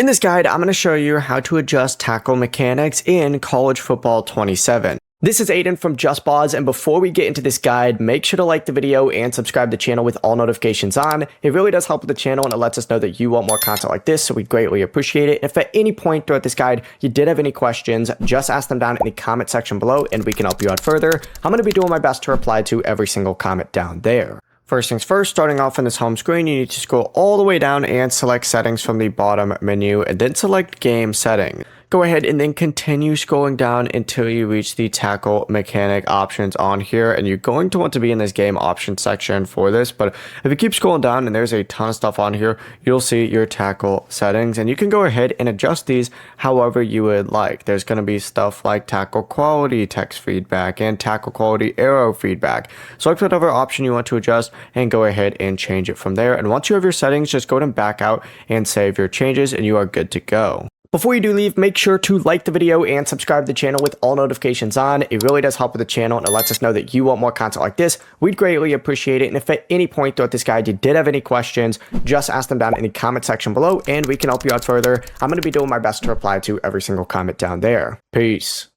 In this guide, I'm going to show you how to adjust tackle mechanics in College Football 27. This is Aiden from JustBoz, and before we get into this guide, make sure to like the video and subscribe to the channel with all notifications on. It really does help with the channel, and it lets us know that you want more content like this, so we greatly appreciate it. If at any point throughout this guide you did have any questions, just ask them down in the comment section below, and we can help you out further. I'm going to be doing my best to reply to every single comment down there. First things first, starting off in this home screen, you need to scroll all the way down and select settings from the bottom menu, and then select game setting. Go ahead and then continue scrolling down until you reach the tackle mechanic options on here, and you're going to want to be in this game options section for this. But if you keep scrolling down, and there's a ton of stuff on here, you'll see your tackle settings, and you can go ahead and adjust these however you would like. There's going to be stuff like tackle quality text feedback and tackle quality arrow feedback. Select whatever option you want to adjust and go ahead and change it from there. And once you have your settings, just go ahead and back out and save your changes, and you are good to go. Before you do leave, make sure to like the video and subscribe to the channel with all notifications on. It really does help with the channel, and it lets us know that you want more content like this. We'd greatly appreciate it. And if at any point throughout this guide you did have any questions, just ask them down in the comment section below, and we can help you out further. I'm going to be doing my best to reply to every single comment down there. Peace.